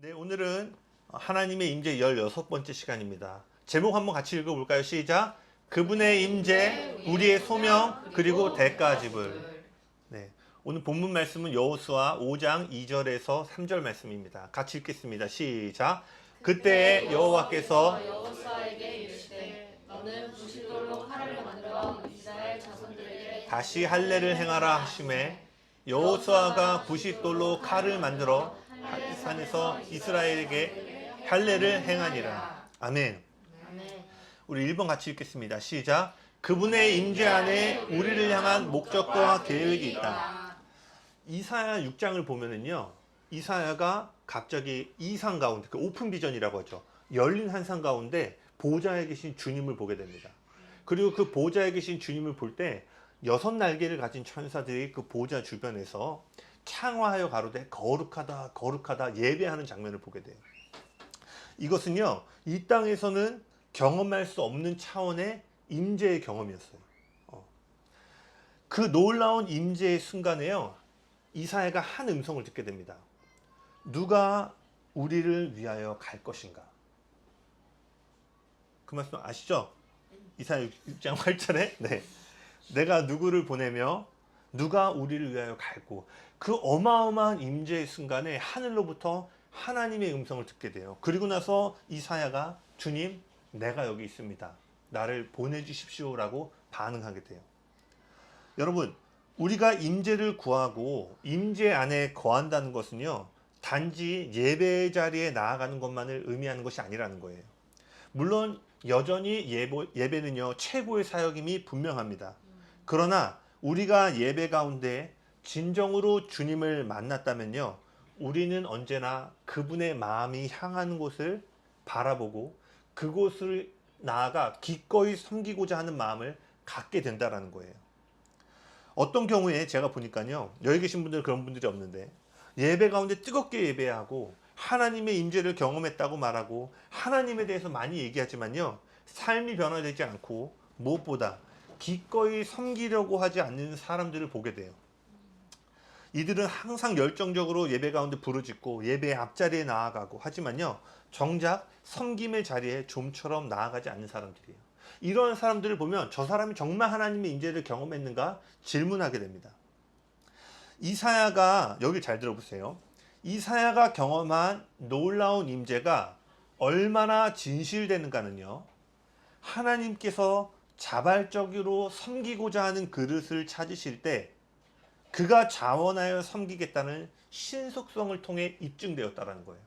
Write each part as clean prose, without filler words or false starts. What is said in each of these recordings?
네, 오늘은 하나님의 임재 16번째 시간입니다. 제목 한번 같이 읽어볼까요? 시작! 그분의 임재, 우리의 소명, 그리고 대가집을. 네, 오늘 본문 말씀은 여호수아 5장 2절에서 3절 말씀입니다. 같이 읽겠습니다. 시작! 그때 여호와께서 여호수아에게 이르시되 너는 부싯돌로 칼을 만들어 이스라엘 자손들에게 다시 할례를 행하라 하시매 여호수아가 부싯돌로 칼을 만들어 산에서 이스라엘에게 할례를 행하니라. 아멘. 아멘. 우리 1번 같이 읽겠습니다. 시작. 그분의 임재 안에 우리를 향한 목적과 계획이 있다. 이사야 6장을 보면은요, 이사야가 갑자기 이상 가운데, 그 오픈 비전이라고 하죠. 열린 한상 가운데 보좌에 계신 주님을 보게 됩니다. 그리고 그 보좌에 계신 주님을 볼 때 6날개를 가진 천사들이 그 보좌 주변에서 창화하여 가로되 거룩하다 거룩하다 예배하는 장면을 보게 돼요. 이것은요, 이 땅에서는 경험할 수 없는 차원의 임재의 경험이었어요. 그 놀라운 임재의 순간에요, 이사야가 한 음성을 듣게 됩니다. 누가 우리를 위하여 갈 것인가? 그 말씀 아시죠? 이사야 6장 8절에 네. 내가 누구를 보내며 누가 우리를 위하여 갈고, 그 어마어마한 임재의 순간에 하늘로부터 하나님의 음성을 듣게 돼요. 그리고 나서 이사야가 주님, 내가 여기 있습니다. 나를 보내주십시오라고 반응하게 돼요. 여러분, 우리가 임재를 구하고 임재 안에 거한다는 것은요, 단지 예배 자리에 나아가는 것만을 의미하는 것이 아니라는 거예요. 물론 여전히 예배는요, 최고의 사역임이 분명합니다. 그러나 우리가 예배 가운데 진정으로 주님을 만났다면요, 우리는 언제나 그분의 마음이 향하는 곳을 바라보고 그곳을 나아가 기꺼이 섬기고자 하는 마음을 갖게 된다는 거예요. 어떤 경우에 제가 보니까요, 여기 계신 분들 그런 분들이 없는데, 예배 가운데 뜨겁게 예배하고 하나님의 임재를 경험했다고 말하고 하나님에 대해서 많이 얘기하지만요, 삶이 변화되지 않고 무엇보다 기꺼이 섬기려고 하지 않는 사람들을 보게 돼요. 이들은 항상 열정적으로 예배 가운데 부르짖고 예배의 앞자리에 나아가고 하지만요, 정작 섬김의 자리에 좀처럼 나아가지 않는 사람들이에요. 이런 사람들을 보면 저 사람이 정말 하나님의 임재를 경험했는가 질문하게 됩니다. 이사야가, 여기 잘 들어보세요. 이사야가 경험한 놀라운 임재가 얼마나 진실되는가는요, 하나님께서 자발적으로 섬기고자 하는 그릇을 찾으실 때 그가 자원하여 섬기겠다는 신속성을 통해 입증되었다는 거예요.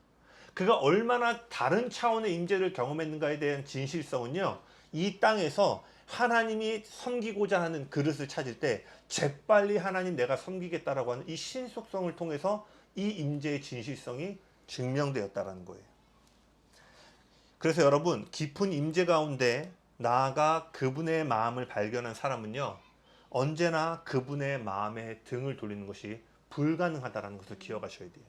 그가 얼마나 다른 차원의 임재를 경험했는가에 대한 진실성은요, 이 땅에서 하나님이 섬기고자 하는 그릇을 찾을 때 재빨리 하나님 내가 섬기겠다라고 하는 이 신속성을 통해서 이 임재의 진실성이 증명되었다는 거예요. 그래서 여러분, 깊은 임재 가운데 나아가 그분의 마음을 발견한 사람은요, 언제나 그분의 마음에 등을 돌리는 것이 불가능하다는 것을 기억하셔야 돼요.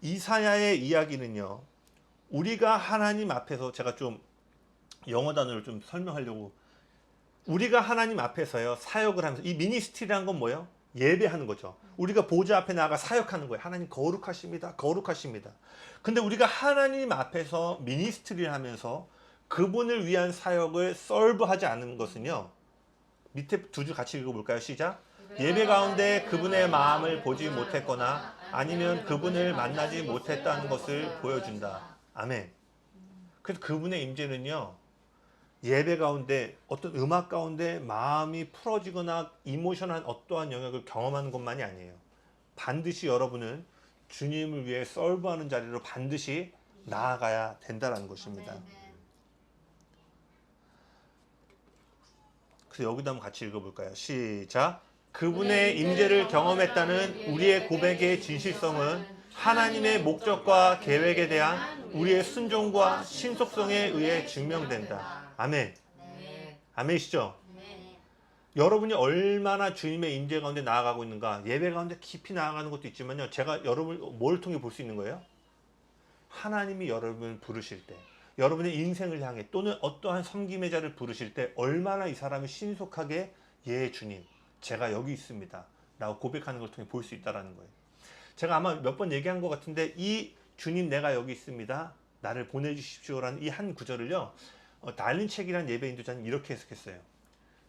이사야의 이야기는요, 우리가 하나님 앞에서, 제가 좀 영어 단어를 좀 설명하려고, 우리가 하나님 앞에서요 사역을 하면서, 이 미니스트리란 건 뭐예요? 예배하는 거죠. 우리가 보좌 앞에 나가 사역하는 거예요. 하나님 거룩하십니다, 거룩하십니다. 근데 우리가 하나님 앞에서 미니스트리를 하면서 그분을 위한 사역을 설브하지 않는 것은요, 밑에 두 줄 같이 읽어볼까요? 시작. 예배 가운데 그분의 마음을 보지 못했거나 아니면 그분을 만나지 못했다는 것을 보여준다. 아멘. 그래서 그분의 임재는요, 예배 가운데 어떤 음악 가운데 마음이 풀어지거나 이모션한 어떠한 영역을 경험하는 것만이 아니에요. 반드시 여러분은 주님을 위해 설브하는 자리로 반드시 나아가야 된다는 것입니다. 그래서 여기도 한번 같이 읽어볼까요? 시작. 그분의 임재를 경험했다는 우리의 고백의 진실성은 하나님의 목적과 계획에 대한 우리의 순종과 신속성에 의해 증명된다. 아멘. 아멘이시죠? 여러분이 얼마나 주님의 임재 가운데 나아가고 있는가, 예배 가운데 깊이 나아가는 것도 있지만요, 제가 여러분을 뭘 통해 볼 수 있는 거예요? 하나님이 여러분을 부르실 때, 여러분의 인생을 향해 또는 어떠한 섬김의 자를 부르실 때 얼마나 이 사람이 신속하게 예 주님 제가 여기 있습니다 라고 고백하는 걸 통해 볼 수 있다는 거예요. 제가 아마 몇 번 얘기한 것 같은데 이 주님 내가 여기 있습니다. 나를 보내주십시오라는 이 한 구절을요. 달린책이라는 예배 인도자는 이렇게 해석했어요.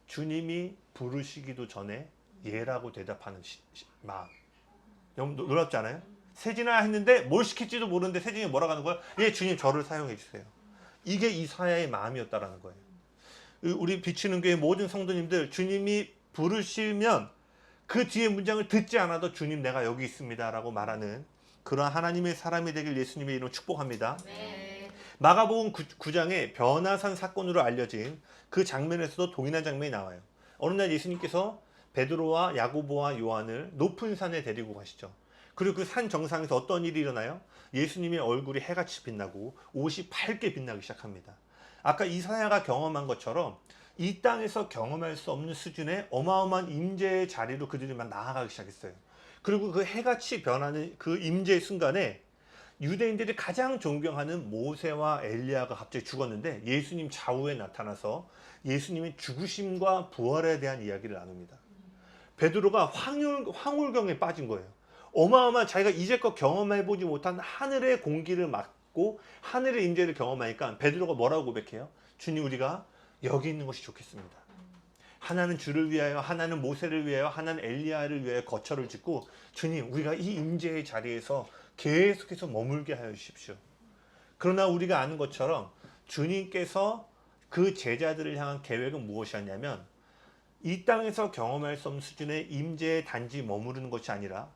주님이 부르시기도 전에 예라고 대답하는 마음. 너무 놀랍지 않아요? 세진아 했는데 뭘 시킬지도 모르는데 세진이 뭐라고 하는 거야? 예, 주님 저를 사용해 주세요. 이게 이사야의 마음이었다라는 거예요. 우리 비추는 교회 모든 성도님들 주님이 부르시면 그 뒤에 문장을 듣지 않아도 주님 내가 여기 있습니다 라고 말하는 그러한 하나님의 사람이 되길 예수님의 이름으로 축복합니다. 네. 마가복음 9장에 변화산 사건으로 알려진 그 장면에서도 동일한 장면이 나와요. 어느 날 예수님께서 베드로와 야고보와 요한을 높은 산에 데리고 가시죠. 그리고 그 산 정상에서 어떤 일이 일어나요? 예수님의 얼굴이 해같이 빛나고 옷이 밝게 빛나기 시작합니다. 아까 이사야가 경험한 것처럼 이 땅에서 경험할 수 없는 수준의 어마어마한 임재의 자리로 그들이만 나아가기 시작했어요. 그리고 그 해같이 변하는 그 임재의 순간에 유대인들이 가장 존경하는 모세와 엘리야가 갑자기 죽었는데 예수님 좌우에 나타나서 예수님의 죽으심과 부활에 대한 이야기를 나눕니다. 베드로가 황홀경에 빠진 거예요. 어마어마한 자기가 이제껏 경험해보지 못한 하늘의 공기를 맡고 하늘의 임재를 경험하니까 베드로가 뭐라고 고백해요? 주님 우리가 여기 있는 것이 좋겠습니다. 하나는 주를 위하여, 하나는 모세를 위하여, 하나는 엘리야를 위하여 거처를 짓고 주님 우리가 이 임재의 자리에서 계속해서 머물게 하여 주십시오. 그러나 우리가 아는 것처럼 주님께서 그 제자들을 향한 계획은 무엇이었냐면 이 땅에서 경험할 수 없는 수준의 임재에 단지 머무르는 것이 아니라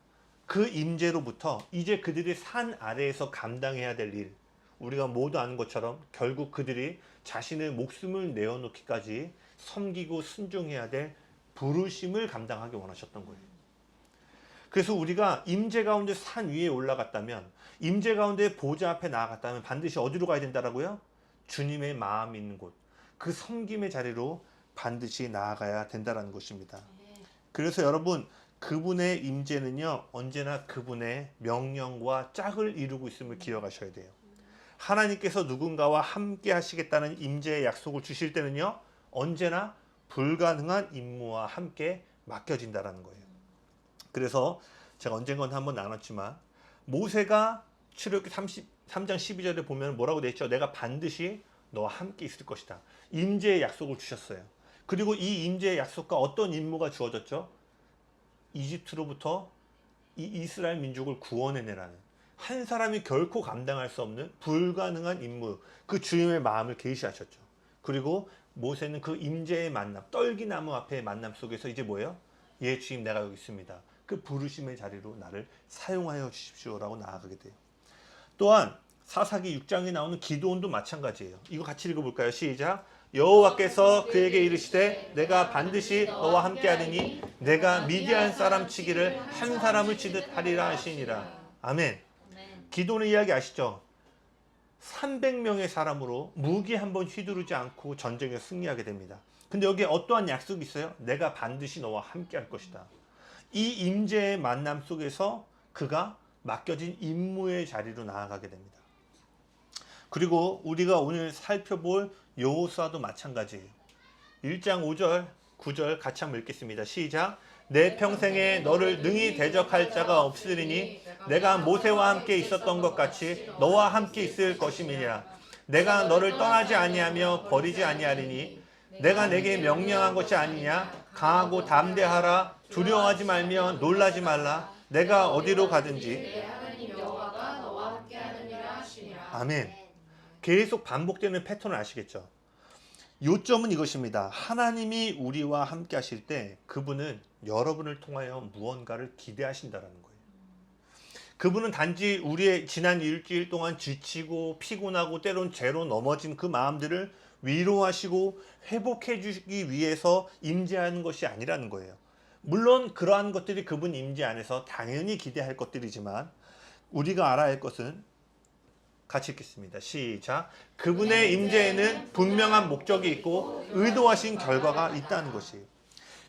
그 임재로부터 이제 그들이 산 아래에서 감당해야 될 일, 우리가 모두 아는 것처럼 결국 그들이 자신의 목숨을 내어놓기까지 섬기고 순종해야 될 부르심을 감당하기 원하셨던 거예요. 그래서 우리가 임재 가운데 산 위에 올라갔다면, 임재 가운데 보좌 앞에 나아갔다면 반드시 어디로 가야 된다라고요? 주님의 마음이 있는 곳, 그 섬김의 자리로 반드시 나아가야 된다는 것입니다. 그래서 여러분, 그분의 임재는요 언제나 그분의 명령과 짝을 이루고 있음을 기억하셔야 돼요. 하나님께서 누군가와 함께 하시겠다는 임재의 약속을 주실 때는요 언제나 불가능한 임무와 함께 맡겨진다는 거예요. 그래서 제가 언젠간 한번 나눴지만 모세가 출애굽기 33장 12절에 보면 뭐라고 되어 있죠? 내가 반드시 너와 함께 있을 것이다. 임재의 약속을 주셨어요. 그리고 이 임재의 약속과 어떤 임무가 주어졌죠? 이집트로부터 이 이스라엘 민족을 구원해내라는 한 사람이 결코 감당할 수 없는 불가능한 임무, 그 주님의 마음을 계시하셨죠. 그리고 모세는 그 임재의 만남, 떨기나무 앞의 만남 속에서 이제 뭐예요? 예 주님 내가 여기 있습니다. 그 부르심의 자리로 나를 사용하여 주십시오라고 나아가게 돼요. 또한 사사기 6장에 나오는 기드온도 마찬가지예요. 이거 같이 읽어볼까요? 시작. 여호와께서 그에게 이르시되 내가 반드시 너와 함께하리니 내가 미디안 사람 치기를 한 사람을 치듯 하리라 하시니라. 아멘. 기드온의 이야기 아시죠? 300명의 사람으로 무기 한 번 휘두르지 않고 전쟁에 승리하게 됩니다. 근데 여기에 어떠한 약속이 있어요? 내가 반드시 너와 함께할 것이다. 이 임재의 만남 속에서 그가 맡겨진 임무의 자리로 나아가게 됩니다. 그리고 우리가 오늘 살펴볼 여호수아도 마찬가지예요. 1장 5절, 9절 같이 한번 읽겠습니다. 시작. 내 평생에 너를 능히 대적할 자가 없으리니 내가 모세와 함께 있었던 것 같이 너와 함께 있을 것임이니라. 내가 너를 떠나지 아니하며 버리지 아니하리니 내가 내게 명령한 것이 아니냐. 강하고 담대하라. 두려워하지 말며 놀라지 말라. 내가 어디로 가든지. 아멘. 계속 반복되는 패턴을 아시겠죠? 요점은 이것입니다. 하나님이 우리와 함께 하실 때 그분은 여러분을 통하여 무언가를 기대하신다는 거예요. 그분은 단지 우리의 지난 일주일 동안 지치고 피곤하고 때론 죄로 넘어진 그 마음들을 위로하시고 회복해 주시기 위해서 임재하는 것이 아니라는 거예요. 물론 그러한 것들이 그분 임재 안에서 당연히 기대할 것들이지만 우리가 알아야 할 것은 같이 읽겠습니다. 시작. 그분의 임재에는 분명한 목적이 있고 의도하신 결과가 있다는 것이에요.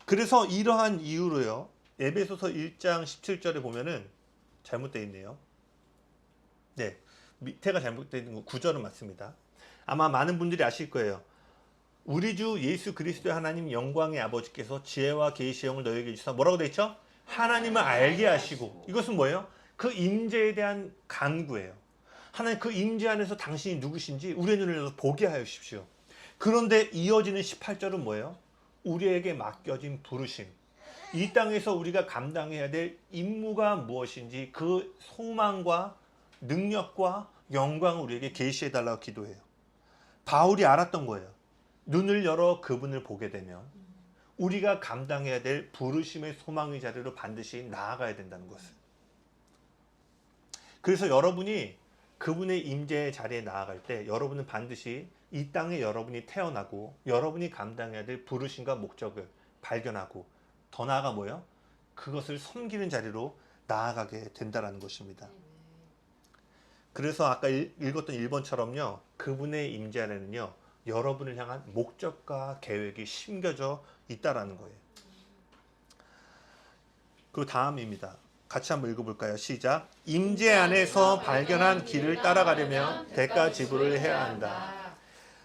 그래서 이러한 이유로요. 에베소서 1장 17절에 보면은 잘못되어 있네요. 네, 밑에가 잘못되어 있는 거 9절은 맞습니다. 아마 많은 분들이 아실 거예요. 우리 주 예수 그리스도의 하나님 영광의 아버지께서 지혜와 계시의 영을 너에게 주사 뭐라고 되어 있죠? 하나님을 알게 하시고. 이것은 뭐예요? 그 임재에 대한 간구예요. 하나님 그 임재 안에서 당신이 누구신지 우리의 눈을 열어서 보게 하여 주십시오. 그런데 이어지는 18절은 뭐예요? 우리에게 맡겨진 부르심. 이 땅에서 우리가 감당해야 될 임무가 무엇인지 그 소망과 능력과 영광을 우리에게 계시해 달라고 기도해요. 바울이 알았던 거예요. 눈을 열어 그분을 보게 되면 우리가 감당해야 될 부르심의 소망의 자리로 반드시 나아가야 된다는 것을. 그래서 여러분이 그분의 임재의 자리에 나아갈 때 여러분은 반드시 이 땅에 여러분이 태어나고 여러분이 감당해야 될 부르심과 목적을 발견하고 더 나아가 뭐예요? 그것을 섬기는 자리로 나아가게 된다는 것입니다. 그래서 아까 읽었던 1번처럼요. 그분의 임재 안에는요. 여러분을 향한 목적과 계획이 심겨져 있다라는 거예요. 그리고 다음입니다. 같이 한번 읽어볼까요? 시작. 임재 안에서 발견한 길을 따라가려면 대가 지불을 해야 한다.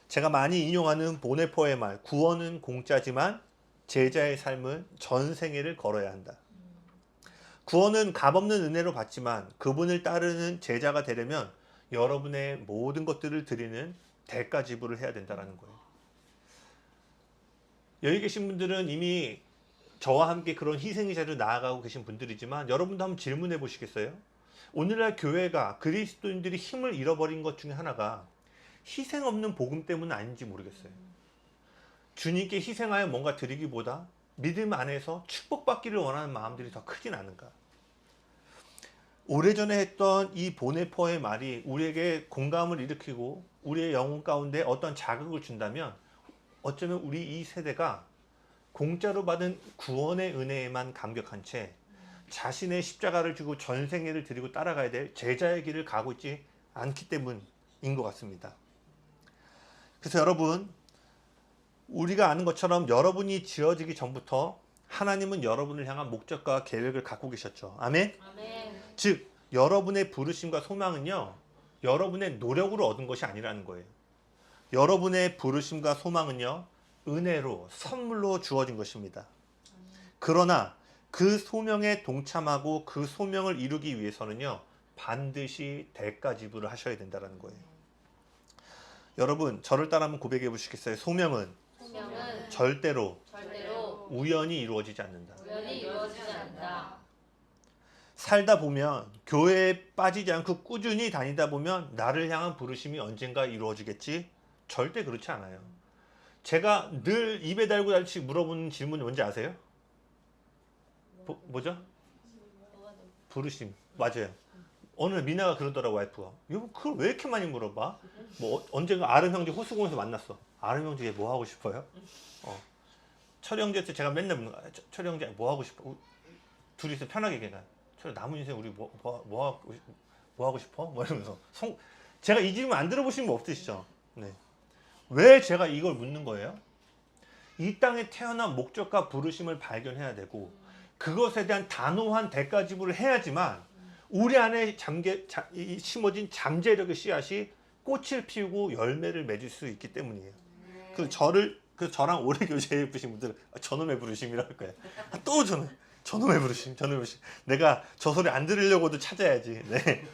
제가 많이 인용하는 보네포의 말, 구원은 공짜지만 제자의 삶은 전생애를 걸어야 한다. 구원은 값없는 은혜로 받지만 그분을 따르는 제자가 되려면 여러분의 모든 것들을 드리는 대가 지불을 해야 된다는 거예요. 여기 계신 분들은 이미 저와 함께 그런 희생의 자리로 나아가고 계신 분들이지만 여러분도 한번 질문해 보시겠어요? 오늘날 교회가 그리스도인들이 힘을 잃어버린 것 중에 하나가 희생 없는 복음 때문은 아닌지 모르겠어요. 주님께 희생하여 뭔가 드리기보다 믿음 안에서 축복받기를 원하는 마음들이 더 크진 않은가. 오래전에 했던 이 보네포의 말이 우리에게 공감을 일으키고 우리의 영혼 가운데 어떤 자극을 준다면 어쩌면 우리 이 세대가 공짜로 받은 구원의 은혜에만 감격한 채 자신의 십자가를 지고 전생애를 드리고 따라가야 될 제자의 길을 가고 있지 않기 때문인 것 같습니다. 그래서 여러분, 우리가 아는 것처럼 여러분이 지어지기 전부터 하나님은 여러분을 향한 목적과 계획을 갖고 계셨죠. 아멘? 아멘. 즉 여러분의 부르심과 소망은요, 여러분의 노력으로 얻은 것이 아니라는 거예요. 여러분의 부르심과 소망은요, 은혜로 선물로 주어진 것입니다. 그러나 그 소명에 동참하고 그 소명을 이루기 위해서는요, 반드시 대가 지불을 하셔야 된다는 거예요. 여러분, 저를 따라 한번 고백해 보시겠어요? 소명은 절대로 우연히 이루어지지 않는다. 우연히 이루어지지 않는다. 살다 보면 교회에 빠지지 않고 꾸준히 다니다 보면 나를 향한 부르심이 언젠가 이루어지겠지? 절대 그렇지 않아요. 제가 늘 입에 달고 달치 물어보는 질문이 뭔지 아세요? 뭐죠? 부르심. 맞아요. 오늘 미나가 그러더라고, 와이프가. 여보, 그걸 왜 이렇게 많이 물어봐? 뭐 언젠가 아름 형제 호수공에서 만났어. 아름 형제 얘 뭐 하고 싶어요? 철이 형제한테 제가 맨날 묻는 거야. 철이 형제 뭐 하고 싶어? 둘이서 편하게 얘기해. 철이 남은 인생 우리 뭐 하고 싶어? 뭐 이러면서 제가 이 질문 안 들어보신 분 없으시죠? 네. 왜 제가 이걸 묻는 거예요? 이 땅에 태어난 목적과 부르심을 발견해야 되고 그것에 대한 단호한 대가 지불을 해야지만 우리 안에 심어진 잠재력의 씨앗이 꽃을 피우고 열매를 맺을 수 있기 때문이에요. 그래서 저랑 오래 교제해 보신 분들은 저놈의 부르심이라고 할 거예요. 또 저놈의 부르심. 내가 저 소리 안 들으려고도 찾아야지. 네.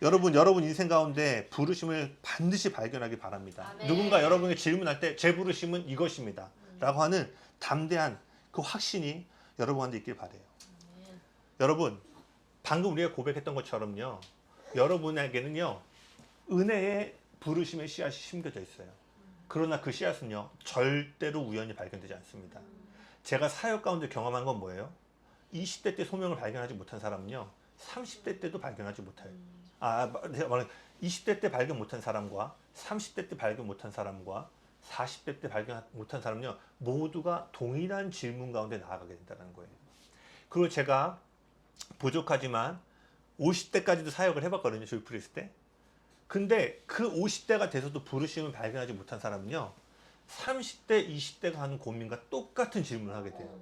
여러분 인생 가운데 부르심을 반드시 발견하기 바랍니다. 아멘. 누군가 여러분에게 질문할 때 제 부르심은 이것입니다. 라고 하는 담대한 그 확신이 여러분한테 있길 바라요. 여러분, 방금 우리가 고백했던 것처럼요. 여러분에게는요. 은혜의 부르심의 씨앗이 심겨져 있어요. 그러나 그 씨앗은요. 절대로 우연히 발견되지 않습니다. 제가 사역 가운데 경험한 건 뭐예요? 20대 때 소명을 발견하지 못한 사람은요. 30대 때도 발견하지 못해요. 20대 때 발견 못한 사람과 30대 때 발견 못한 사람과 40대 때 발견 못한 사람은요. 모두가 동일한 질문 가운데 나아가게 된다는 거예요. 그리고 제가 부족하지만 50대까지도 사역을 해봤거든요. 조이프리스 때. 근데 그 50대가 돼서도 부르심을 발견하지 못한 사람은요. 30대, 20대가 하는 고민과 똑같은 질문을 하게 돼요.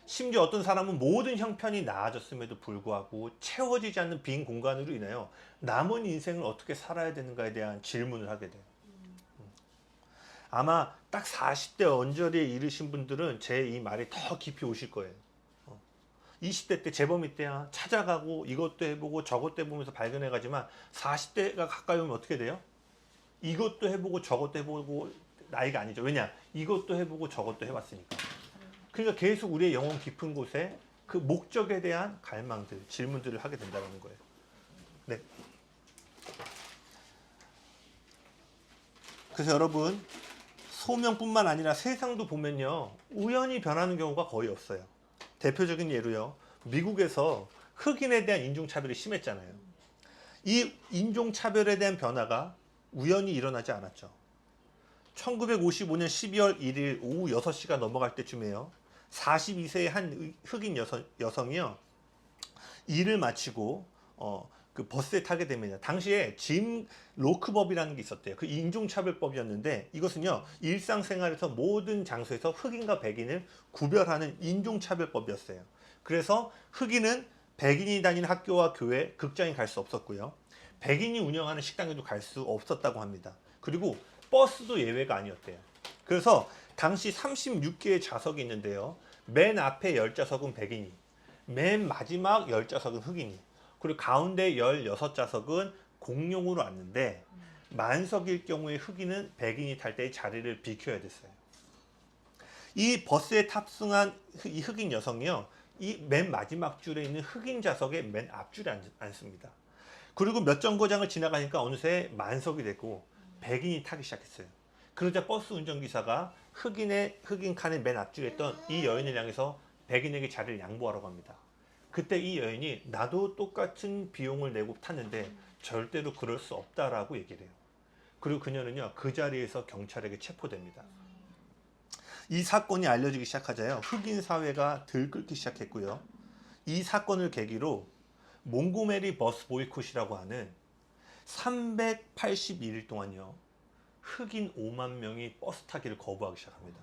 심지어 어떤 사람은 모든 형편이 나아졌음에도 불구하고 채워지지 않는 빈 공간으로 인하여 남은 인생을 어떻게 살아야 되는가에 대한 질문을 하게 돼요. 아마 딱 40대 언저리에 이르신 분들은 제 이 말이 더 깊이 오실 거예요. 20대 때 재범이 때야 찾아가고 이것도 해보고 저것도 해보면서 발견해가지만 40대가 가까이 오면 어떻게 돼요? 이것도 해보고 저것도 해보고 나이가 아니죠. 왜냐? 이것도 해보고 저것도 해봤으니까. 그러니까 계속 우리의 영혼 깊은 곳에 그 목적에 대한 갈망들, 질문들을 하게 된다는 거예요. 네. 그래서 여러분, 소명뿐만 아니라 세상도 보면요, 우연히 변하는 경우가 거의 없어요. 대표적인 예로요, 미국에서 흑인에 대한 인종차별이 심했잖아요. 이 인종차별에 대한 변화가 우연히 일어나지 않았죠. 1955년 12월 1일 오후 6시가 넘어갈 때쯤에요, 42세의 한 흑인 여성이요, 일을 마치고 그 버스에 타게 됩니다. 당시에 짐 로크법이라는 게 있었대요. 그 인종차별법이었는데, 이것은요, 일상생활에서 모든 장소에서 흑인과 백인을 구별하는 인종차별법이었어요. 그래서 흑인은 백인이 다니는 학교와 교회, 극장에 갈 수 없었고요, 백인이 운영하는 식당에도 갈 수 없었다고 합니다. 그리고 버스도 예외가 아니었대요. 그래서 당시 36개의 좌석이 있는데요, 맨 앞에 10좌석은 백인이, 맨 마지막 10좌석은 흑인이, 그리고 가운데 16좌석은 공용으로 앉는데, 만석일 경우에 흑인은 백인이 탈 때 자리를 비켜야 됐어요. 이 버스에 탑승한 이 흑인 여성이요, 이 맨 마지막 줄에 있는 흑인 좌석의 맨 앞줄에 앉습니다. 그리고 몇 정거장을 지나가니까 어느새 만석이 되고 백인이 타기 시작했어요. 그러자 버스 운전기사가 흑인 칸의 맨 앞줄에 있던 이 여인을 향해서 백인에게 자리를 양보하라고 합니다. 그때 이 여인이 나도 똑같은 비용을 내고 탔는데 절대로 그럴 수 없다라고 얘기를 해요. 그리고 그녀는요, 그 자리에서 경찰에게 체포됩니다. 이 사건이 알려지기 시작하자요, 흑인 사회가 들끓기 시작했고요, 이 사건을 계기로 몽고메리 버스 보이콧이라고 하는 381일 동안요, 흑인 5만 명이 버스 타기를 거부하기 시작합니다.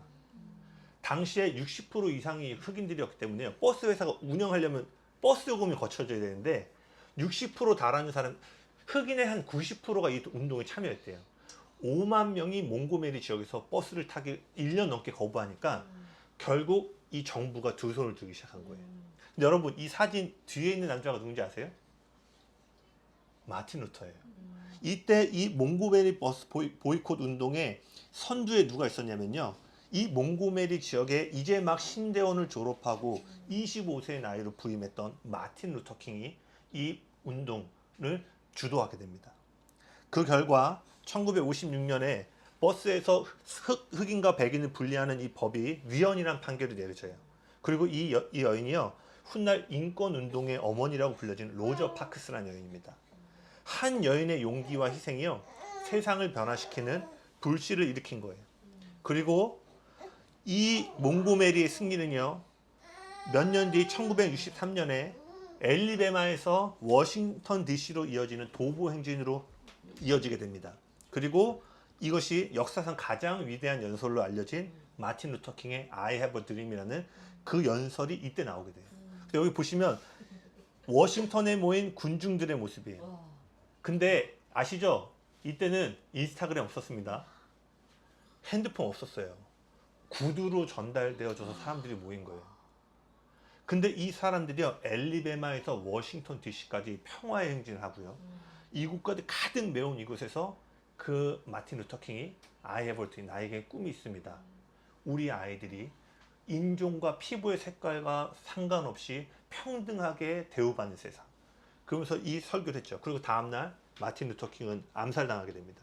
당시에 60% 이상이 흑인들이었기 때문에 버스 회사가 운영하려면 버스 요금이 거쳐져야 되는데, 60% 달하는 사람, 흑인의 한 90%가 이 운동에 참여했대요. 5만 명이 몽고메리 지역에서 버스를 타기 1년 넘게 거부하니까 결국 이 정부가 두 손을 들기 시작한 거예요. 근데 여러분, 이 사진 뒤에 있는 남자가 누군지 아세요? 마틴 루터예요. 이때 이 몽고메리 버스 보이콧 운동의 선두에 누가 있었냐면요, 이 몽고메리 지역에 이제 막 신대원을 졸업하고 25세의 나이로 부임했던 마틴 루터 킹이 이 운동을 주도하게 됩니다. 그 결과 1956년에 버스에서 흑인과 백인을 분리하는 이 법이 위헌이란 판결이 내려져요. 그리고 이 여인이요, 훗날 인권운동의 어머니라고 불려진 로저 파크스라는 여인입니다. 한 여인의 용기와 희생이요, 세상을 변화시키는 불씨를 일으킨 거예요. 그리고 이 몽고메리의 승리는요, 몇 년 뒤 1963년에 엘리베마에서 워싱턴 DC로 이어지는 도보 행진으로 이어지게 됩니다. 그리고 이것이 역사상 가장 위대한 연설로 알려진 마틴 루터 킹의 I have a dream이라는 그 연설이 이때 나오게 돼요. 여기 보시면 워싱턴에 모인 군중들의 모습이에요. 근데 아시죠? 이때는 인스타그램 없었습니다. 핸드폰 없었어요. 구두로 전달되어져서 사람들이 모인 거예요. 근데 이 사람들이요, 엘리베마에서 워싱턴 DC까지 평화의 행진을 하고요, 이곳까지 가득 메운 이곳에서 그 마틴 루터 킹이 I have a dream, 나에게 꿈이 있습니다. 우리 아이들이 인종과 피부의 색깔과 상관없이 평등하게 대우받는 세상. 그러면서 이 설교를 했죠. 그리고 다음날 마틴 루터 킹은 암살당하게 됩니다.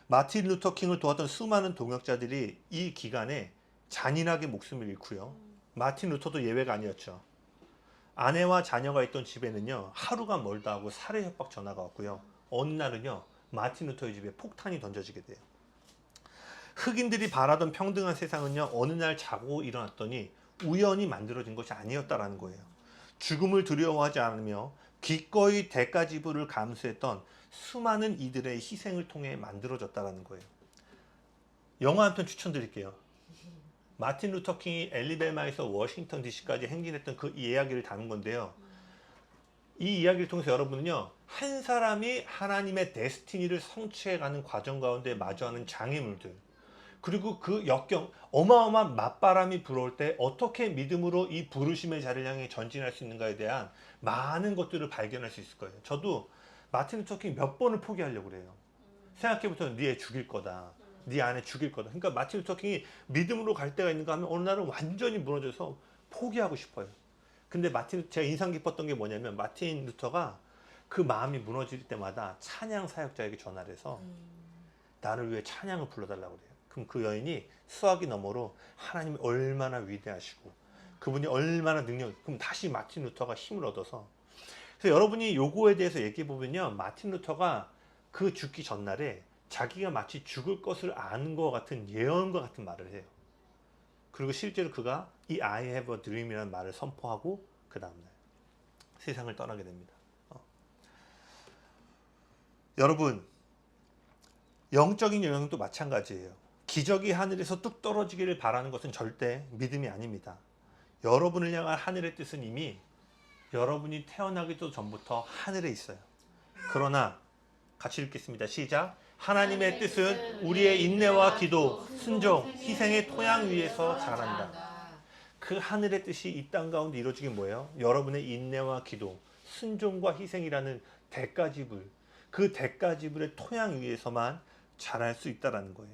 마틴 루터 킹을 도왔던 수많은 동역자들이 이 기간에 잔인하게 목숨을 잃고요, 마틴 루터도 예외가 아니었죠. 아내와 자녀가 있던 집에는요, 하루가 멀다 하고 살해 협박 전화가 왔고요, 어느 날은요, 마틴 루터의 집에 폭탄이 던져지게 돼요. 흑인들이 바라던 평등한 세상은요, 어느 날 자고 일어났더니 우연히 만들어진 것이 아니었다라는 거예요. 죽음을 두려워하지 않으며 기꺼이 대가 지불을 감수했던 수많은 이들의 희생을 통해 만들어졌다라는 거예요. 영화 한 편 추천드릴게요. 마틴 루터 킹이 엘리베마에서 워싱턴 DC까지 행진했던 그 이야기를 다룬 건데요, 이 이야기를 통해서 여러분은요, 한 사람이 하나님의 데스티니를 성취해가는 과정 가운데 마주하는 장애물들, 그리고 그 역경, 어마어마한 맞바람이 불어올 때 어떻게 믿음으로 이 부르심의 자리를 향해 전진할 수 있는가에 대한 많은 것들을 발견할 수 있을 거예요. 저도 마틴 루터 킹 몇 번을 포기하려고 그래요. 생각해보면 네 애 죽일 거다. 네 아내 죽일 거다. 그러니까 마틴 루터 킹이 믿음으로 갈 때가 있는가 하면 어느 날은 완전히 무너져서 포기하고 싶어요. 근데 제가 인상 깊었던 게 뭐냐면 마틴 루터가 그 마음이 무너질 때마다 찬양 사역자에게 전화를 해서 나를 위해 찬양을 불러달라고 그래요. 그럼 그 여인이 수화기 너머로 하나님이 얼마나 위대하시고 그분이 얼마나 그럼 다시 마틴 루터가 힘을 얻어서. 그래서 여러분이 요거에 대해서 얘기해 보면요, 마틴 루터가 그 죽기 전날에 자기가 마치 죽을 것을 아는 것 같은 예언과 같은 말을 해요. 그리고 실제로 그가 이 I have a dream이라는 말을 선포하고 그 다음날 세상을 떠나게 됩니다. 여러분, 영적인 영향도 마찬가지예요. 기적이 하늘에서 뚝 떨어지기를 바라는 것은 절대 믿음이 아닙니다. 여러분을 향한 하늘의 뜻은 이미 여러분이 태어나기도 전부터 하늘에 있어요. 그러나 같이 읽겠습니다. 시작. 하나님의 뜻은 우리의 인내와 기도, 순종, 희생의 토양 위에서 자란다. 그 하늘의 뜻이 이 땅 가운데 이루어지긴 뭐예요? 여러분의 인내와 기도, 순종과 희생이라는 대가지불, 그 대가지불의 토양 위에서만 자랄 수 있다는 거예요.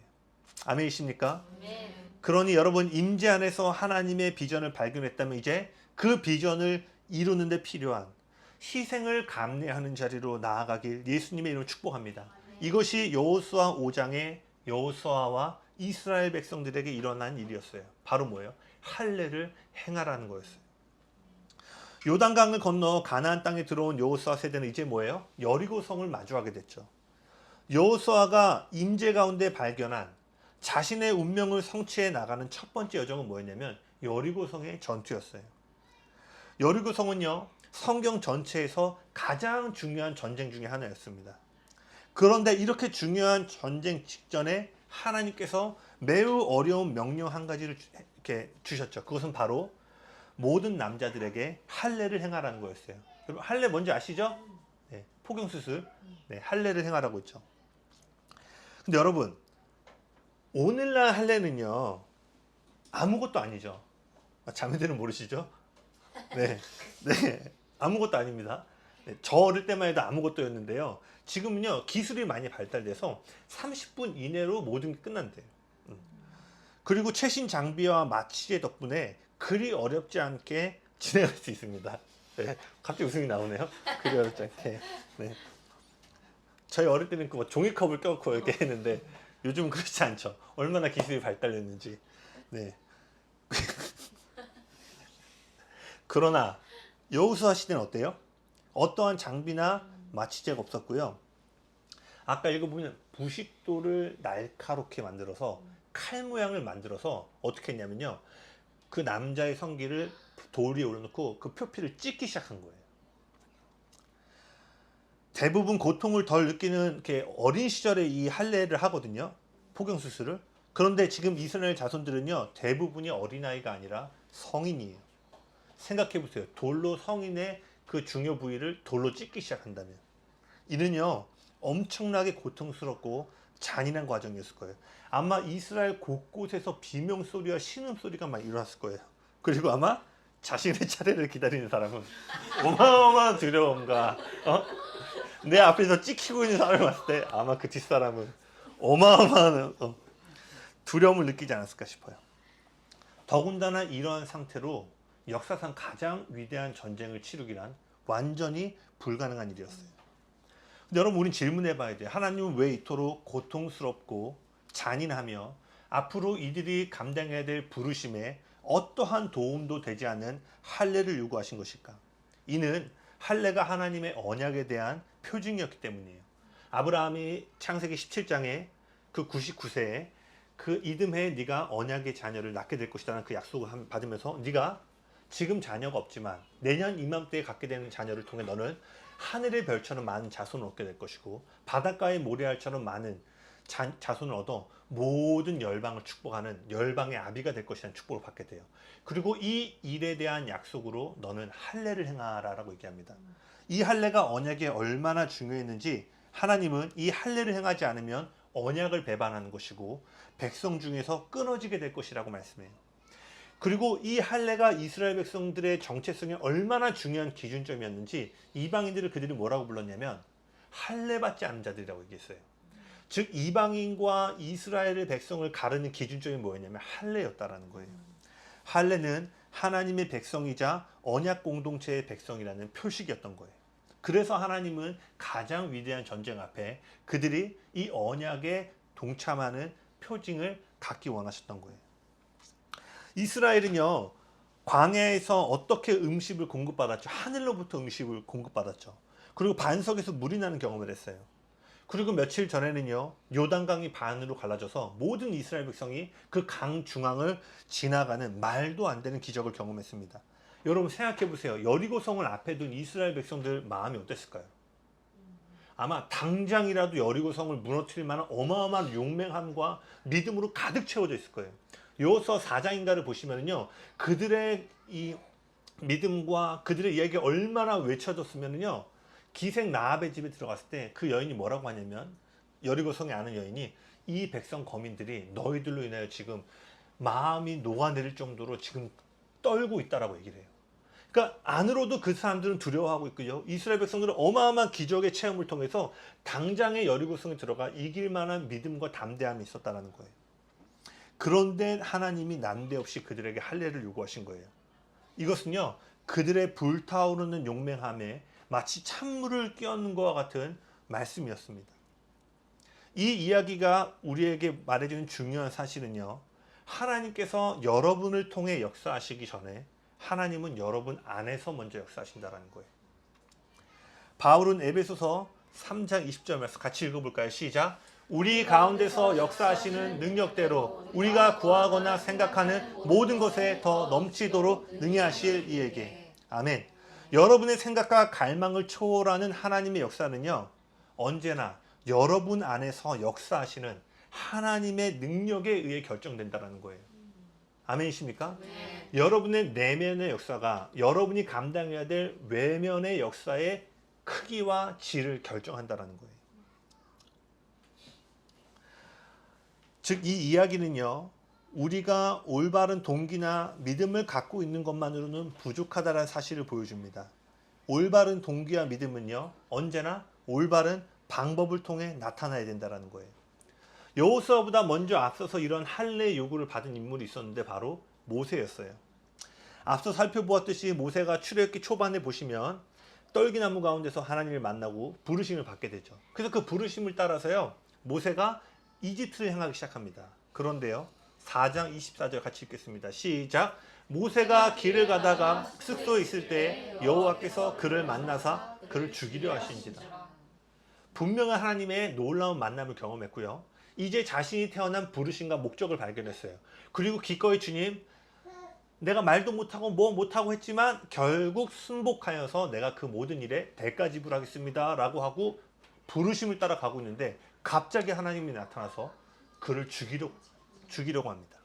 아멘이십니까? 네. 그러니 여러분 임재 안에서 하나님의 비전을 발견했다면 이제 그 비전을 이루는 데 필요한 희생을 감내하는 자리로 나아가길 예수님의 이름으로 축복합니다. 이것이 여호수아 5장의 여호수아와 이스라엘 백성들에게 일어난 일이었어요. 바로 뭐예요? 할례를 행하라는 거였어요. 요단강을 건너 가나안 땅에 들어온 여호수아 세대는 이제 뭐예요? 여리고성을 마주하게 됐죠. 여호수아가 임재 가운데 발견한 자신의 운명을 성취해 나가는 첫 번째 여정은 뭐였냐면 여리고성의 전투였어요. 여리고성은요, 성경 전체에서 가장 중요한 전쟁 중에 하나였습니다. 그런데 이렇게 중요한 전쟁 직전에 하나님께서 매우 어려운 명령 한 가지를 이렇게 주셨죠. 그것은 바로 모든 남자들에게 할례를 행하라는 거였어요. 여러분 할례 뭔지 아시죠? 네, 포경수술. 네, 할례를 행하라고 했죠. 근데 여러분 오늘날 할례는요 아무것도 아니죠. 자매들은 모르시죠? 네, 네, 아무것도 아닙니다. 네, 저 어릴 때만 해도 아무것도였는데요. 지금은요 기술이 많이 발달돼서 30분 이내로 모든 게 끝난대요. 그리고 최신 장비와 마취제 덕분에 그리 어렵지 않게 진행할 수 있습니다. 네, 갑자기 웃음이 나오네요. 그리 어렵지 않게. 네. 저희 어릴 때는 그 종이컵을 껴놓고 이렇게 했는데 요즘은 그렇지 않죠. 얼마나 기술이 발달했는지. 네. 그러나 여호수아 시대는 어때요? 어떠한 장비나 마취제가 없었고요. 아까 읽어보면 부식돌을 날카롭게 만들어서 칼 모양을 만들어서 어떻게 했냐면요. 그 남자의 성기를 돌 위에 올려놓고 그 표피를 찢기 시작한 거예요. 대부분 고통을 덜 느끼는 이렇게 어린 시절에 이 할례를 하거든요. 포경수술을. 그런데 지금 이스라엘 자손들은요. 대부분이 어린아이가 아니라 성인이에요. 생각해보세요. 돌로 성인의 그 중요 부위를 돌로 찢기 시작한다면. 이는요. 엄청나게 고통스럽고 잔인한 과정이었을 거예요. 아마 이스라엘 곳곳에서 비명소리와 신음소리가 막 일어났을 거예요. 그리고 아마 자신의 차례를 기다리는 사람은 어마어마한 두려움과 내 앞에서 찍히고 있는 사람을 봤을 때 아마 그 뒷사람은 어마어마한 두려움을 느끼지 않았을까 싶어요. 더군다나 이러한 상태로 역사상 가장 위대한 전쟁을 치르기란 완전히 불가능한 일이었어요. 근데 여러분 우린 질문해 봐야 돼요. 하나님은 왜 이토록 고통스럽고 잔인하며 앞으로 이들이 감당해야 될 부르심에 어떠한 도움도 되지 않는 할례를 요구하신 것일까? 이는 할례가 하나님의 언약에 대한 표징이었기 때문이에요. 아브라함이 창세기 17장에 그 99세에 그 이듬해에 네가 언약의 자녀를 낳게 될 것이라는 그 약속을 받으면서 네가 지금 자녀가 없지만 내년 이맘때에 갖게 되는 자녀를 통해 너는 하늘의 별처럼 많은 자손을 얻게 될 것이고 바닷가의 모래알처럼 많은 자손을 얻어 모든 열방을 축복하는 열방의 아비가 될 것이라는 축복을 받게 돼요. 그리고 이 일에 대한 약속으로 너는 할례를 행하라라고 얘기합니다. 이 할례가 언약에 얼마나 중요했는지 하나님은 이 할례를 행하지 않으면 언약을 배반하는 것이고 백성 중에서 끊어지게 될 것이라고 말씀해요. 그리고 이 할례가 이스라엘 백성들의 정체성에 얼마나 중요한 기준점이었는지 이방인들을 그들이 뭐라고 불렀냐면 할례 받지 않은 자들이라고 얘기했어요. 즉 이방인과 이스라엘의 백성을 가르는 기준점이 뭐였냐면 할례였다라는 거예요. 할례는 하나님의 백성이자 언약 공동체의 백성이라는 표식이었던 거예요. 그래서 하나님은 가장 위대한 전쟁 앞에 그들이 이 언약에 동참하는 표징을 갖기 원하셨던 거예요. 이스라엘은요, 광야에서 어떻게 음식을 공급받았죠? 하늘로부터 음식을 공급받았죠. 그리고 반석에서 물이 나는 경험을 했어요. 그리고 며칠 전에는요, 요단강이 반으로 갈라져서 모든 이스라엘 백성이 그 강 중앙을 지나가는 말도 안 되는 기적을 경험했습니다. 여러분 생각해 보세요. 여리고성을 앞에 둔 이스라엘 백성들 마음이 어땠을까요? 아마 당장이라도 여리고성을 무너뜨릴 만한 어마어마한 용맹함과 믿음으로 가득 채워져 있을 거예요. 여호수아 4장인가를 보시면은요, 그들의 이 믿음과 그들의 이야기가 얼마나 외쳐졌으면은요, 기생 라합의 집에 들어갔을 때 그 여인이 뭐라고 하냐면, 여리고성에 아는 여인이 이 백성 거민들이 너희들로 인하여 지금 마음이 녹아내릴 정도로 지금 떨고 있다라고 얘기를 해요. 그러니까 안으로도 그 사람들은 두려워하고 있고요. 이스라엘 백성들은 어마어마한 기적의 체험을 통해서 당장의 여리고성에 들어가 이길 만한 믿음과 담대함이 있었다는 거예요. 그런데 하나님이 난데없이 그들에게 할례를 요구하신 거예요. 이것은요, 그들의 불타오르는 용맹함에 마치 찬물을 끼얹는 것과 같은 말씀이었습니다. 이 이야기가 우리에게 말해주는 중요한 사실은요, 하나님께서 여러분을 통해 역사하시기 전에 하나님은 여러분 안에서 먼저 역사하신다는 거예요. 바울은 에베소서 3장 20절 말씀 같이 읽어볼까요? 시작. 우리 가운데서 역사하시는 능력대로 우리가 구하거나 생각하는 모든 것에 더 넘치도록 능히 하실 이에게. 아멘. 여러분의 생각과 갈망을 초월하는 하나님의 역사는요, 언제나 여러분 안에서 역사하시는 하나님의 능력에 의해 결정된다는 거예요. 아멘이십니까? 네. 여러분의 내면의 역사가 여러분이 감당해야 될 외면의 역사의 크기와 질을 결정한다는 거예요. 즉 이 이야기는요, 우리가 올바른 동기나 믿음을 갖고 있는 것만으로는 부족하다는 사실을 보여줍니다. 올바른 동기와 믿음은요, 언제나 올바른 방법을 통해 나타나야 된다는 거예요. 여호수아보다 먼저 앞서서 이런 할례 요구를 받은 인물이 있었는데 바로 모세였어요. 앞서 살펴보았듯이 모세가 출애굽기 초반에 보시면 떨기나무 가운데서 하나님을 만나고 부르심을 받게 되죠. 그래서 그 부르심을 따라서요, 모세가 이집트를 향하기 시작합니다. 그런데요, 4장 24절 같이 읽겠습니다. 시작. 모세가 길을 가다가 습소에 있을 때 여호와께서 그를 만나사 그를 죽이려 하신지라. 분명한 하나님의 놀라운 만남을 경험했고요, 이제 자신이 태어난 부르심과 목적을 발견했어요. 그리고 기꺼이 주님, 내가 말도 못하고 뭐 못하고 했지만 결국 순복하여서 내가 그 모든 일에 대가 지불하겠습니다 라고 하고 부르심을 따라 가고 있는데 갑자기 하나님이 나타나서 그를 죽이려고 합니다.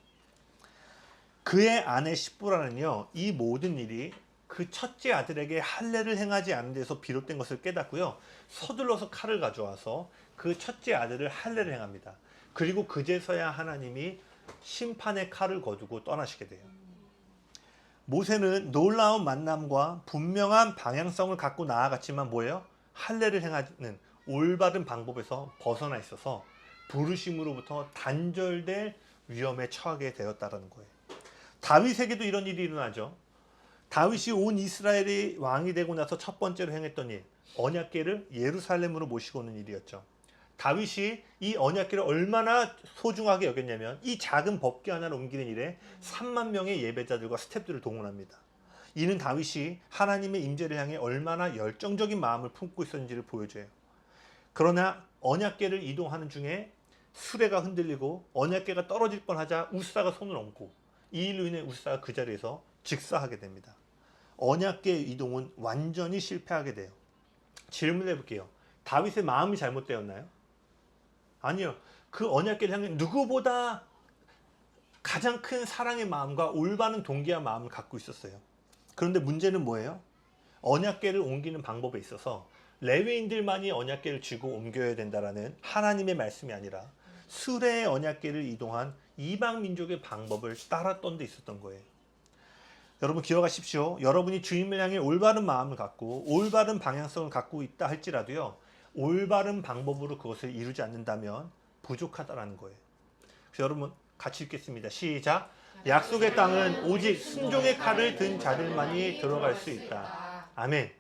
그의 아내 십보라는요, 이 모든 일이 그 첫째 아들에게 할례를 행하지 않은 데서 비롯된 것을 깨닫고요, 서둘러서 칼을 가져와서 그 첫째 아들을 할례를 행합니다. 그리고 그제서야 하나님이 심판의 칼을 거두고 떠나시게 돼요. 모세는 놀라운 만남과 분명한 방향성을 갖고 나아갔지만 뭐예요? 할례를 행하는 올바른 방법에서 벗어나 있어서 부르심으로부터 단절될 위험에 처하게 되었다는 거예요. 다윗에게도 이런 일이 일어나죠. 다윗이 온 이스라엘의 왕이 되고 나서 첫 번째로 행했던 일, 언약궤를 예루살렘으로 모시고 오는 일이었죠. 다윗이 이 언약궤를 얼마나 소중하게 여겼냐면 이 작은 법궤 하나를 옮기는 일에 3만 명의 예배자들과 스태프들을 동원합니다. 이는 다윗이 하나님의 임재를 향해 얼마나 열정적인 마음을 품고 있었는지를 보여줘요. 그러나 언약궤를 이동하는 중에 수레가 흔들리고 언약궤가 떨어질 뻔하자 우사가 손을 얹고 이 일로 인해 우사가 그 자리에서 즉사하게 됩니다. 언약궤 이동은 완전히 실패하게 돼요. 질문해 볼게요. 다윗의 마음이 잘못되었나요? 아니요. 그 언약궤를 향해 누구보다 가장 큰 사랑의 마음과 올바른 동기와 마음을 갖고 있었어요. 그런데 문제는 뭐예요? 언약궤를 옮기는 방법에 있어서 레위인들만이 언약궤를 쥐고 옮겨야 된다라는 하나님의 말씀이 아니라 스레의 언약궤를 이동한 이방 민족의 방법을 따랐던 데 있었던 거예요. 여러분 기억하십시오. 여러분이 주님을 향해 올바른 마음을 갖고 올바른 방향성을 갖고 있다 할지라도요. 올바른 방법으로 그것을 이루지 않는다면 부족하다라는 거예요. 그래서 여러분 같이 읽겠습니다. 시작. 약속의 땅은 오직 순종의 칼을 든 자들만이 들어갈 수 있다. 아멘.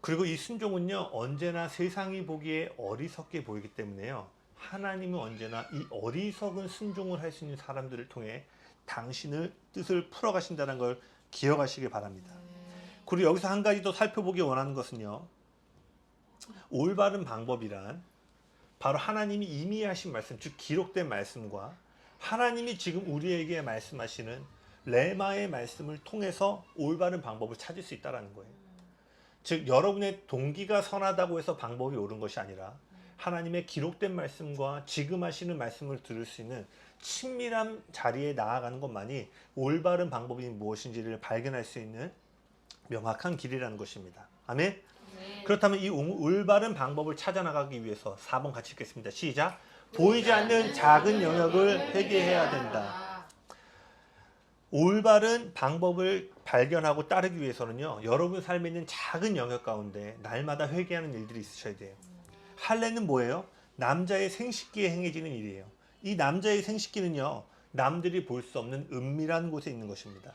그리고 이 순종은요. 언제나 세상이 보기에 어리석게 보이기 때문에요. 하나님은 언제나 이 어리석은 순종을 할 수 있는 사람들을 통해 당신의 뜻을 풀어가신다는 걸 기억하시길 바랍니다. 그리고 여기서 한 가지 더 살펴보기 원하는 것은요. 올바른 방법이란 바로 하나님이 이미 하신 말씀, 즉 기록된 말씀과 하나님이 지금 우리에게 말씀하시는 레마의 말씀을 통해서 올바른 방법을 찾을 수 있다는 거예요. 즉 여러분의 동기가 선하다고 해서 방법이 옳은 것이 아니라 하나님의 기록된 말씀과 지금 하시는 말씀을 들을 수 있는 친밀한 자리에 나아가는 것만이 올바른 방법이 무엇인지를 발견할 수 있는 명확한 길이라는 것입니다. 아멘. 그렇다면 이 올바른 방법을 찾아 나가기 위해서 4번 같이 읽겠습니다. 시작. 보이지 않는 작은 영역을 회개해야 된다. 올바른 방법을 발견하고 따르기 위해서는요. 여러분 삶에 있는 작은 영역 가운데 날마다 회개하는 일들이 있으셔야 돼요. 할례는 뭐예요? 남자의 생식기에 행해지는 일이에요. 이 남자의 생식기는요. 남들이 볼 수 없는 은밀한 곳에 있는 것입니다.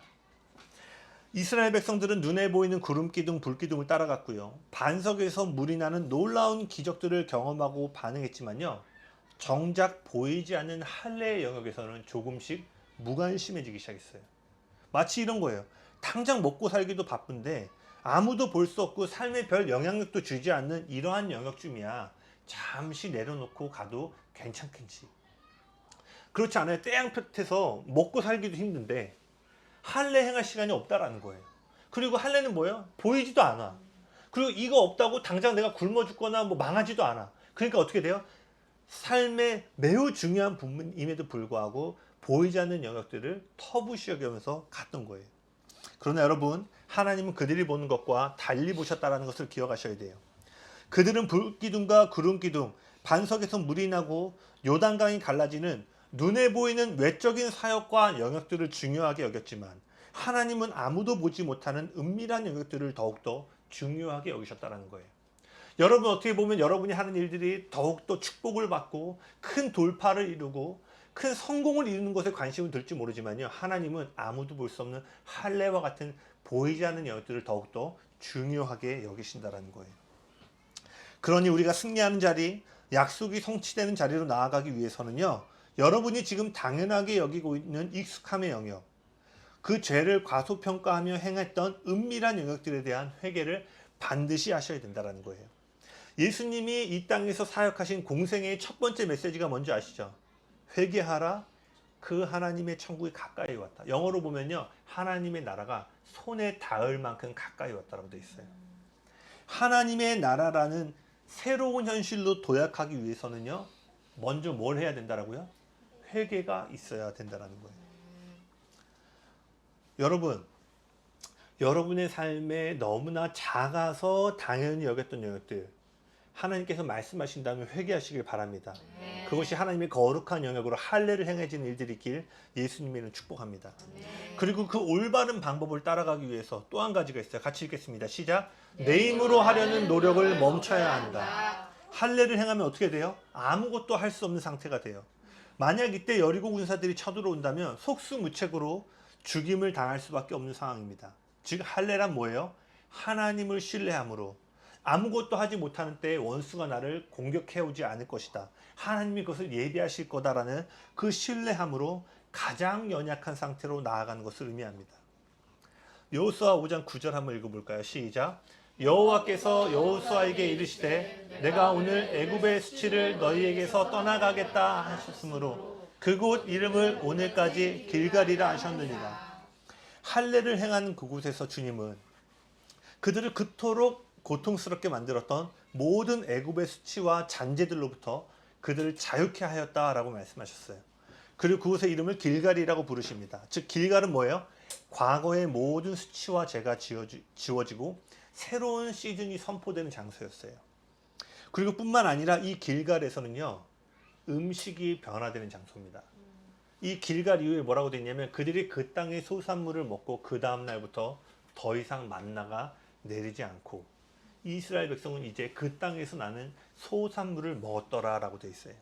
이스라엘 백성들은 눈에 보이는 구름기둥, 불기둥을 따라갔고요. 반석에서 물이 나는 놀라운 기적들을 경험하고 반응했지만요. 정작 보이지 않는 할례의 영역에서는 조금씩 무관심해지기 시작했어요. 마치 이런 거예요. 당장 먹고 살기도 바쁜데 아무도 볼 수 없고 삶에 별 영향력도 주지 않는 이러한 영역쯤이야 잠시 내려놓고 가도 괜찮겠지. 그렇지 않아요. 태양볕에서 먹고 살기도 힘든데 할례 행할 시간이 없다라는 거예요. 그리고 할례는 뭐예요? 보이지도 않아. 그리고 이거 없다고 당장 내가 굶어 죽거나 뭐 망하지도 않아. 그러니까 어떻게 돼요? 삶의 매우 중요한 부분임에도 불구하고 보이지 않는 영역들을 터부시 여기면서 갔던 거예요. 그러나 여러분, 하나님은 그들이 보는 것과 달리 보셨다는 것을 기억하셔야 돼요. 그들은 불기둥과 구름기둥, 반석에서 물이 나고 요단강이 갈라지는 눈에 보이는 외적인 사역과 영역들을 중요하게 여겼지만 하나님은 아무도 보지 못하는 은밀한 영역들을 더욱더 중요하게 여기셨다는 거예요. 여러분 어떻게 보면 여러분이 하는 일들이 더욱더 축복을 받고 큰 돌파를 이루고 큰 성공을 이루는 것에 관심을 들지 모르지만요. 하나님은 아무도 볼 수 없는 할례와 같은 보이지 않는 영역들을 더욱더 중요하게 여기신다는 거예요. 그러니 우리가 승리하는 자리, 약속이 성취되는 자리로 나아가기 위해서는요. 여러분이 지금 당연하게 여기고 있는 익숙함의 영역, 그 죄를 과소평가하며 행했던 은밀한 영역들에 대한 회개를 반드시 하셔야 된다는 거예요. 예수님이 이 땅에서 사역하신 공생애의 첫 번째 메시지가 뭔지 아시죠? 회개하라, 그 하나님의 천국이 가까이 왔다. 영어로 보면요, 하나님의 나라가 손에 닿을 만큼 가까이 왔다라고 되어 있어요. 하나님의 나라라는 새로운 현실로 도약하기 위해서는요, 먼저 뭘 해야 된다라고요? 회개가 있어야 된다는 거예요. 여러분, 여러분의 삶에 너무나 작아서 당연히 여겼던 영역들, 하나님께서 말씀하신다면 회개하시길 바랍니다. 그것이 하나님의 거룩한 영역으로 할례를 행해지는 일들이 있길 예수님이는 축복합니다. 그리고 그 올바른 방법을 따라가기 위해서 또 한 가지가 있어요. 같이 읽겠습니다. 시작. 내 힘으로 하려는 노력을 멈춰야 한다. 할례를 행하면 어떻게 돼요? 아무것도 할 수 없는 상태가 돼요. 만약 이때 여리고 군사들이 쳐들어온다면 속수무책으로 죽임을 당할 수밖에 없는 상황입니다. 즉 할례란 뭐예요? 하나님을 신뢰함으로 아무것도 하지 못하는 때에 원수가 나를 공격해오지 않을 것이다. 하나님이 그것을 예비하실 거다라는 그 신뢰함으로 가장 연약한 상태로 나아가는 것을 의미합니다. 여호수아 5장 9절 한번 읽어볼까요? 시작. 여호와께서 여호수아에게 이르시되 내가 오늘 애굽의 수치를 너희에게서 떠나가겠다 하셨으므로 그곳 이름을 오늘까지 길갈이라 하셨느니라. 할례를 행하는 그곳에서 주님은 그들을 그토록 고통스럽게 만들었던 모든 애굽의 수치와 잔재들로부터 그들을 자유케 하였다라고 말씀하셨어요. 그리고 그곳의 이름을 길갈이라고 부르십니다. 즉 길갈은 뭐예요? 과거의 모든 수치와 죄가 지워지고 새로운 시즌이 선포되는 장소였어요. 그리고 뿐만 아니라 이 길갈에서는요, 음식이 변화되는 장소입니다. 이 길갈 이후에 뭐라고 됐냐면 그들이 그 땅의 소산물을 먹고 그 다음 날부터 더 이상 만나가 내리지 않고 이스라엘 백성은 이제 그 땅에서 나는 소산물을 먹었더라라고 돼 있어요.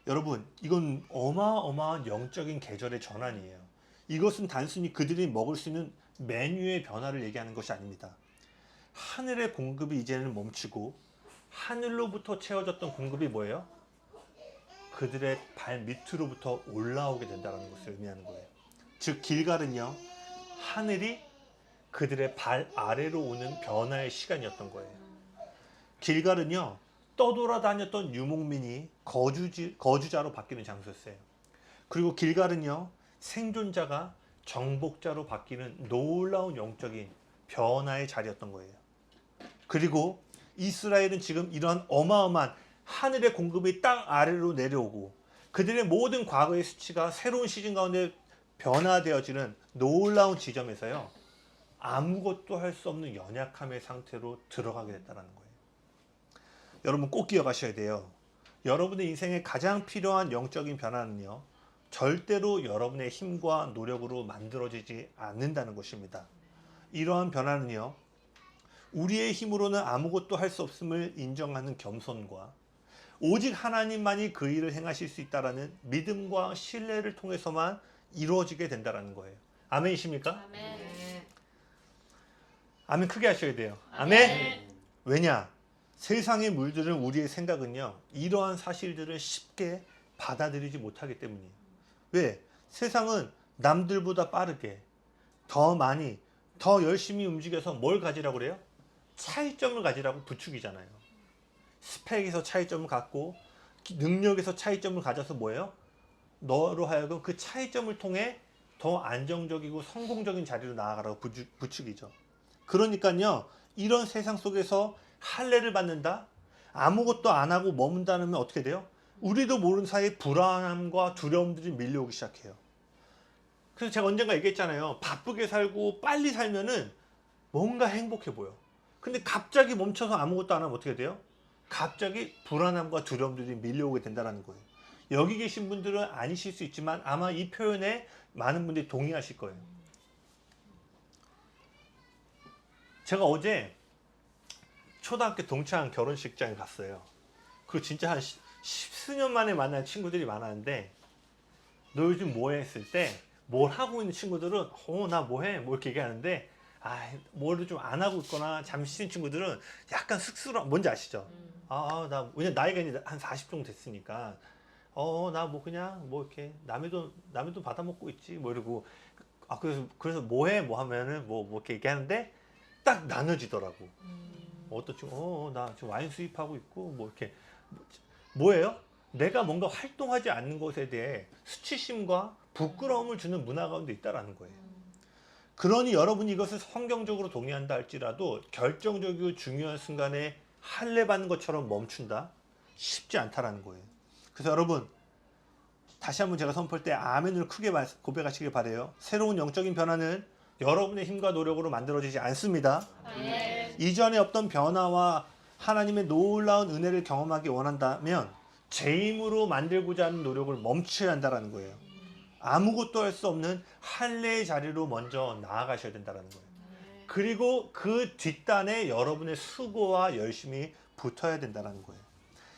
여러분, 이건 어마어마한 영적인 계절의 전환이에요. 이것은 단순히 그들이 먹을 수 있는 메뉴의 변화를 얘기하는 것이 아닙니다. 하늘의 공급이 이제는 멈추고 하늘로부터 채워졌던 공급이 뭐예요? 그들의 발 밑으로부터 올라오게 된다는 것을 의미하는 거예요. 즉 길갈은요, 하늘이 그들의 발 아래로 오는 변화의 시간이었던 거예요. 길갈은요, 떠돌아다녔던 유목민이 거주자로 바뀌는 장소였어요. 그리고 길갈은요, 생존자가 정복자로 바뀌는 놀라운 영적인 변화의 자리였던 거예요. 그리고 이스라엘은 지금 이러한 어마어마한 하늘의 공급이 땅 아래로 내려오고 그들의 모든 과거의 수치가 새로운 시즌 가운데 변화되어지는 놀라운 지점에서요, 아무것도 할 수 없는 연약함의 상태로 들어가게 됐다는 거예요. 여러분 꼭 기억하셔야 돼요. 여러분의 인생에 가장 필요한 영적인 변화는요, 절대로 여러분의 힘과 노력으로 만들어지지 않는다는 것입니다. 이러한 변화는요, 우리의 힘으로는 아무것도 할 수 없음을 인정하는 겸손과 오직 하나님만이 그 일을 행하실 수 있다라는 믿음과 신뢰를 통해서만 이루어지게 된다는 거예요. 아멘이십니까? 아멘. 아멘 크게 하셔야 돼요. 아멘. 왜냐? 세상에 물들은 우리의 생각은요, 이러한 사실들을 쉽게 받아들이지 못하기 때문이에요. 왜? 세상은 남들보다 빠르게, 더 많이, 더 열심히 움직여서 뭘 가지라고 그래요? 차이점을 가지라고 부추기잖아요. 스펙에서 차이점을 갖고 능력에서 차이점을 가져서 뭐예요? 너로 하여금 그 차이점을 통해 더 안정적이고 성공적인 자리로 나아가라고 부추기죠. 그러니까요, 이런 세상 속에서 할례를 받는다? 아무것도 안 하고 머문다면 어떻게 돼요? 우리도 모르는 사이에 불안함과 두려움들이 밀려오기 시작해요. 그래서 제가 언젠가 얘기했잖아요. 바쁘게 살고 빨리 살면은 뭔가 행복해 보여. 근데 갑자기 멈춰서 아무것도 안 하면 어떻게 돼요? 갑자기 불안함과 두려움들이 밀려오게 된다는 거예요. 여기 계신 분들은 아니실 수 있지만 아마 이 표현에 많은 분들이 동의하실 거예요. 제가 어제 초등학교 동창 결혼식장에 갔어요. 그 진짜 한 십수년 만에 만난 친구들이 많았는데, 너 요즘 뭐해? 했을 때 뭘 하고 있는 친구들은 나 뭐해? 뭐 이렇게 얘기하는데, 뭐를 좀 안 하고 있거나 잠시 쉰 친구들은 약간 쑥스러워. 뭔지 아시죠? 나 왜냐 나이가 이제 한 40 정도 됐으니까 나 뭐 그냥 뭐 이렇게 남의 돈 받아 먹고 있지 뭐 이러고, 그래서 뭐해? 뭐 하면은 뭐 이렇게 얘기하는데 딱 나눠지더라고. 어떤 친구 나 지금 와인 수입하고 있고 뭐 이렇게, 뭐예요? 내가 뭔가 활동하지 않는 것에 대해 수치심과 부끄러움을 주는 문화 가운데 있다라는 거예요. 그러니 여러분이 이것을 성경적으로 동의한다 할지라도 결정적이고 중요한 순간에 할례 받는 것처럼 멈춘다? 쉽지 않다라는 거예요. 그래서 여러분, 다시 한번 제가 선포할 때 아멘을 크게 고백하시길 바라요. 새로운 영적인 변화는 여러분의 힘과 노력으로 만들어지지 않습니다. 이전에 없던 변화와 하나님의 놀라운 은혜를 경험하기 원한다면 제 힘으로 만들고자 하는 노력을 멈춰야 한다는 거예요. 아무것도 할 수 없는 할례의 자리로 먼저 나아가셔야 된다는 거예요. 그리고 그 뒷단에 여러분의 수고와 열심이 붙어야 된다는 거예요.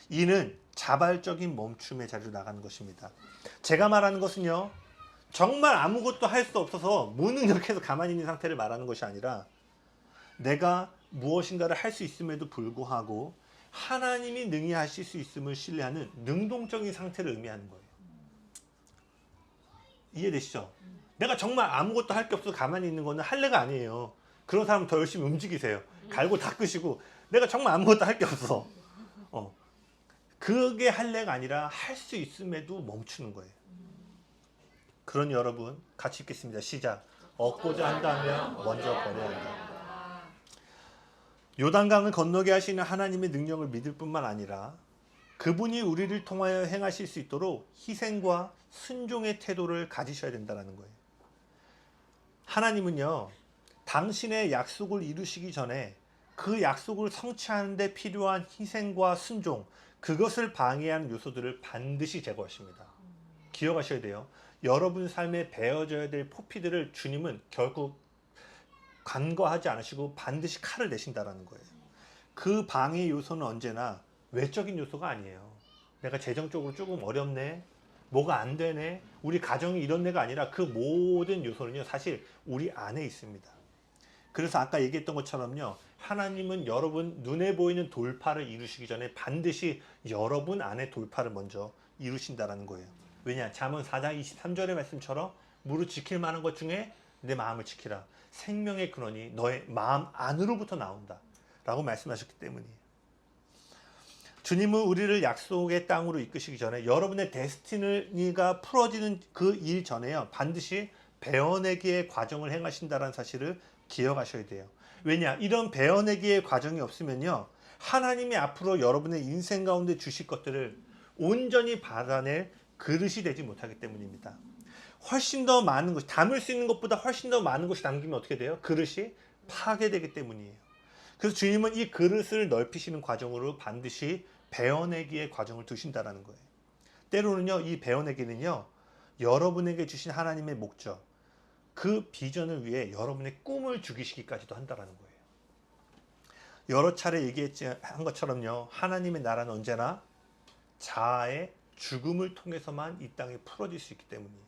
이는 자발적인 멈춤의 자리로 나가는 것입니다. 제가 말하는 것은요, 정말 아무것도 할 수 없어서 무능력해서 가만히 있는 상태를 말하는 것이 아니라, 내가 무엇인가를 할 수 있음에도 불구하고 하나님이 능히 하실 수 있음을 신뢰하는 능동적인 상태를 의미하는 거예요. 이해되시죠? 내가 정말 아무것도 할 게 없어서 가만히 있는 거는 할례가 아니에요. 그런 사람 더 열심히 움직이세요. 갈고 닦으시고. 내가 정말 아무것도 할 게 없어. 그게 할례가 아니라 할 수 있음에도 멈추는 거예요. 그러니 여러분 같이 읽겠습니다. 시작. 얻고자 한다면 먼저 버려야 한다. 요단강을 건너게 하시는 하나님의 능력을 믿을 뿐만 아니라 그분이 우리를 통하여 행하실 수 있도록 희생과 순종의 태도를 가지셔야 된다는 거예요. 하나님은요, 당신의 약속을 이루시기 전에 그 약속을 성취하는 데 필요한 희생과 순종, 그것을 방해하는 요소들을 반드시 제거하십니다. 기억하셔야 돼요. 여러분 삶에 베어져야 될 포피들을 주님은 결국 간과하지 않으시고 반드시 칼을 내신다라는 거예요. 그 방해 요소는 언제나 외적인 요소가 아니에요. 내가 재정적으로 조금 어렵네, 뭐가 안 되네, 우리 가정이 이런 데가 아니라 그 모든 요소는요 사실 우리 안에 있습니다. 그래서 아까 얘기했던 것처럼요, 하나님은 여러분 눈에 보이는 돌파를 이루시기 전에 반드시 여러분 안에 돌파를 먼저 이루신다라는 거예요. 왜냐? 잠언 4장 23절의 말씀처럼 무릇 지킬 만한 것 중에 내 마음을 지키라. 생명의 근원이 너의 마음 안으로부터 나온다 라고 말씀하셨기 때문이에요. 주님은 우리를 약속의 땅으로 이끄시기 전에 여러분의 데스티니가 풀어지는 그 일 전에요, 반드시 베어내기의 과정을 행하신다는 사실을 기억하셔야 돼요. 왜냐? 이런 베어내기의 과정이 없으면요, 하나님이 앞으로 여러분의 인생 가운데 주실 것들을 온전히 받아낼 그릇이 되지 못하기 때문입니다. 훨씬 더 많은 것이, 담을 수 있는 것보다 훨씬 더 많은 것이 담기면 어떻게 돼요? 그릇이 파괴되기 때문이에요. 그래서 주님은 이 그릇을 넓히시는 과정으로 반드시 베어내기의 과정을 두신다라는 거예요. 때로는요, 이 베어내기는요, 여러분에게 주신 하나님의 목적, 그 비전을 위해 여러분의 꿈을 죽이시기까지도 한다라는 거예요. 여러 차례 얘기한 것처럼요, 하나님의 나라는 언제나 자아의 죽음을 통해서만 이 땅에 풀어질 수 있기 때문이에요.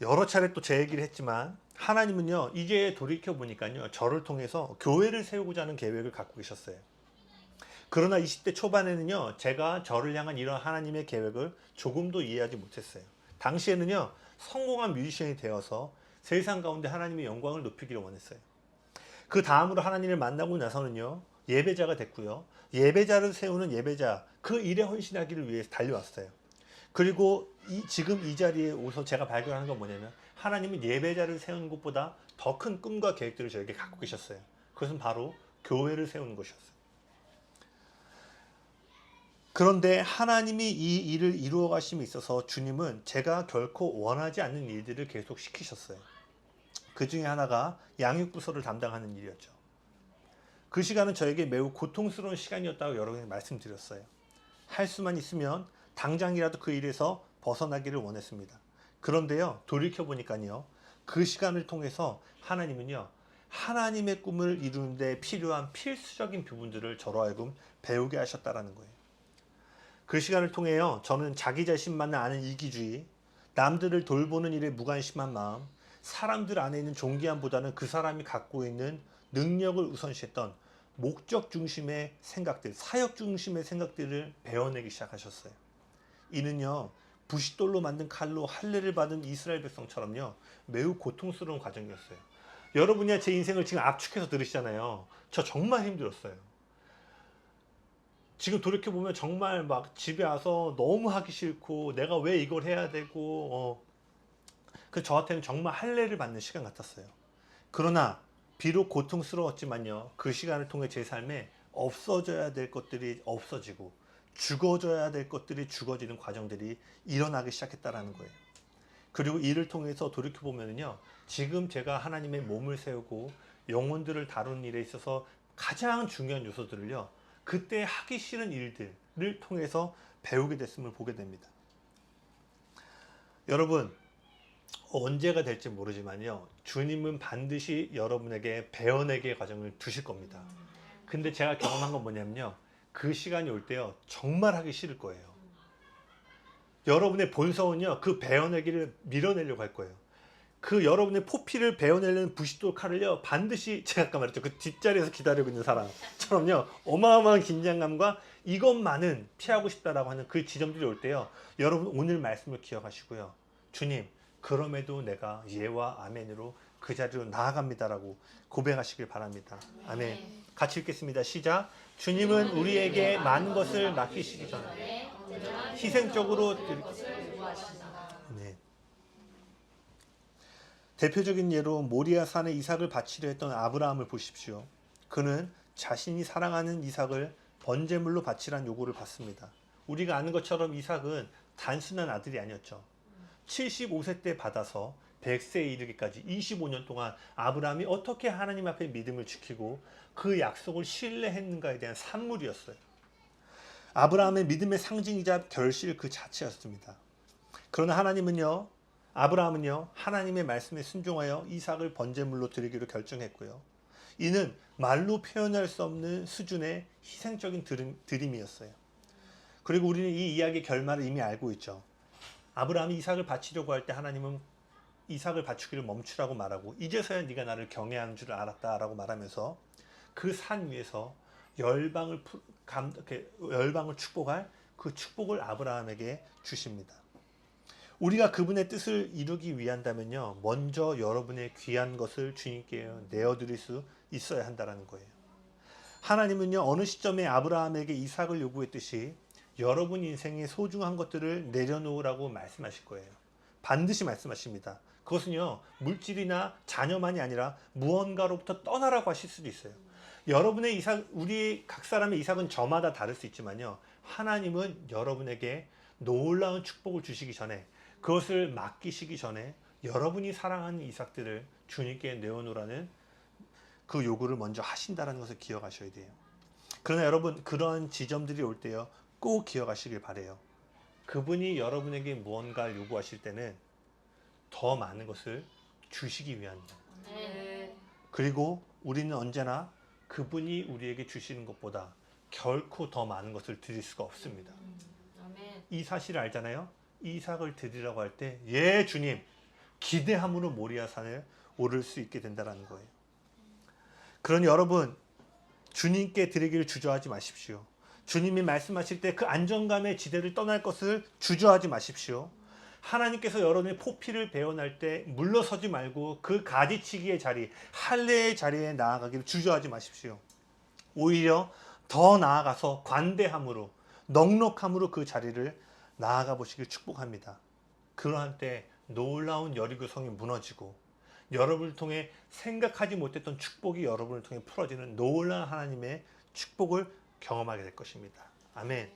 여러 차례 또 제 얘기를 했지만 하나님은요, 이제 돌이켜 보니까요, 저를 통해서 교회를 세우고자 하는 계획을 갖고 계셨어요. 그러나 20대 초반에는요, 제가 저를 향한 이런 하나님의 계획을 조금도 이해하지 못했어요. 당시에는요, 성공한 뮤지션이 되어서 세상 가운데 하나님의 영광을 높이기를 원했어요. 그 다음으로 하나님을 만나고 나서는요, 예배자가 됐고요, 예배자를 세우는 예배자, 그 일에 헌신하기를 위해서 달려왔어요. 그리고 지금 이 자리에 오서 제가 발견하는 건 뭐냐면, 하나님은 예배자를 세우는 것보다 더 큰 꿈과 계획들을 저에게 갖고 계셨어요. 그것은 바로 교회를 세우는 것이었어요. 그런데 하나님이 이 일을 이루어 가심에 있어서 주님은 제가 결코 원하지 않는 일들을 계속 시키셨어요. 그 중에 하나가 양육부서를 담당하는 일이었죠. 그 시간은 저에게 매우 고통스러운 시간이었다고 여러 번 말씀드렸어요. 할 수만 있으면 당장이라도 그 일에서 벗어나기를 원했습니다. 그런데요, 돌이켜보니까요, 그 시간을 통해서 하나님은요, 하나님의 꿈을 이루는 데 필요한 필수적인 부분들을 저로 하여금 배우게 하셨다라는 거예요. 그 시간을 통해요, 저는 자기 자신만을 아는 이기주의, 남들을 돌보는 일에 무관심한 마음, 사람들 안에 있는 존귀함보다는 그 사람이 갖고 있는 능력을 우선시했던 목적 중심의 생각들, 사역 중심의 생각들을 배워내기 시작하셨어요. 이는요, 부싯돌로 만든 칼로 할례를 받은 이스라엘 백성처럼요, 매우 고통스러운 과정이었어요. 여러분이 제 인생을 지금 압축해서 들으시잖아요. 저 정말 힘들었어요. 지금 돌이켜보면 정말 막 집에 와서 너무 하기 싫고, 내가 왜 이걸 해야 되고, 그 저한테는 정말 할례를 받는 시간 같았어요. 그러나 비록 고통스러웠지만요, 그 시간을 통해 제 삶에 없어져야 될 것들이 없어지고 죽어져야 될 것들이 죽어지는 과정들이 일어나기 시작했다라는 거예요. 그리고 이를 통해서 돌이켜보면요, 지금 제가 하나님의 몸을 세우고 영혼들을 다루는 일에 있어서 가장 중요한 요소들을요, 그때 하기 싫은 일들을 통해서 배우게 됐음을 보게 됩니다. 여러분, 언제가 될지 모르지만요, 주님은 반드시 여러분에게 배워내기의 과정을 두실 겁니다. 근데 제가 경험한 건 뭐냐면요, 그 시간이 올 때요, 정말 하기 싫을 거예요. 여러분의 본성은요, 그 배워내기를 밀어내려고 할 거예요. 그 여러분의 포피를 베어내려는 부싯돌 칼을요, 반드시 제가 아까 말했죠, 그 뒷자리에서 기다리고 있는 사람처럼요, 어마어마한 긴장감과 이것만은 피하고 싶다라고 하는 그 지점들이 올 때요, 여러분 오늘 말씀을 기억하시고요, 주님, 그럼에도 내가 예와 아멘으로 그 자리로 나아갑니다라고 고백하시길 바랍니다. 아멘. 같이 읽겠습니다. 시작. 주님은 우리에게 많은 것을 맡기시기 전에 희생적으로 네. 대표적인 예로 모리아 산에 이삭을 바치려 했던 아브라함을 보십시오. 그는 자신이 사랑하는 이삭을 번제물로 바치라는 요구를 받습니다. 우리가 아는 것처럼 이삭은 단순한 아들이 아니었죠. 75세 때 받아서 100세에 이르기까지 25년 동안 아브라함이 어떻게 하나님 앞에 믿음을 지키고 그 약속을 신뢰했는가에 대한 산물이었어요. 아브라함의 믿음의 상징이자 결실 그 자체였습니다. 그러나 아브라함은요 하나님의 말씀에 순종하여 이삭을 번제물로 드리기로 결정했고요. 이는 말로 표현할 수 없는 수준의 희생적인 드림이었어요. 그리고 우리는 이 이야기의 결말을 이미 알고 있죠. 아브라함이 이삭을 바치려고 할 때 하나님은 이삭을 바치기를 멈추라고 말하고 이제서야 네가 나를 경외하는 줄 알았다라고 말하면서 그 산 위에서 열방을 축복할 그 축복을 아브라함에게 주십니다. 우리가 그분의 뜻을 이루기 위한다면요, 먼저 여러분의 귀한 것을 주님께 내어드릴 수 있어야 한다는 거예요. 하나님은요 어느 시점에 아브라함에게 이삭을 요구했듯이 여러분 인생의 소중한 것들을 내려놓으라고 말씀하실 거예요. 반드시 말씀하십니다. 그것은요 물질이나 자녀만이 아니라 무언가로부터 떠나라고 하실 수도 있어요. 여러분의 이삭, 우리 각 사람의 이삭은 저마다 다를 수 있지만요, 하나님은 여러분에게 놀라운 축복을 주시기 전에, 그것을 맡기시기 전에 여러분이 사랑하는 이삭들을 주님께 내어놓으라는 그 요구를 먼저 하신다는 것을 기억하셔야 돼요. 그러나 여러분, 그런 지점들이 올 때요 꼭 기억하시길 바래요. 그분이 여러분에게 무언가를 요구하실 때는 더 많은 것을 주시기 위함이다. 네. 그리고 우리는 언제나 그분이 우리에게 주시는 것보다 결코 더 많은 것을 드릴 수가 없습니다. 아멘. 이 사실을 알잖아요. 이삭을 드리라고 할 때 예 주님, 기대함으로 모리아산을 오를 수 있게 된다는 거예요. 그러니 여러분, 주님께 드리기를 주저하지 마십시오. 주님이 말씀하실 때 그 안정감의 지대를 떠날 것을 주저하지 마십시오. 하나님께서 여러분의 포피를 베어날 때 물러서지 말고 그 가지치기의 자리, 할례의 자리에 나아가기를 주저하지 마십시오. 오히려 더 나아가서 관대함으로, 넉넉함으로 그 자리를 나아가 보시길 축복합니다. 그러한 때 놀라운 여리고성이 무너지고 여러분을 통해 생각하지 못했던 축복이 여러분을 통해 풀어지는 놀라운 하나님의 축복을 경험하게 될 것입니다. 아멘.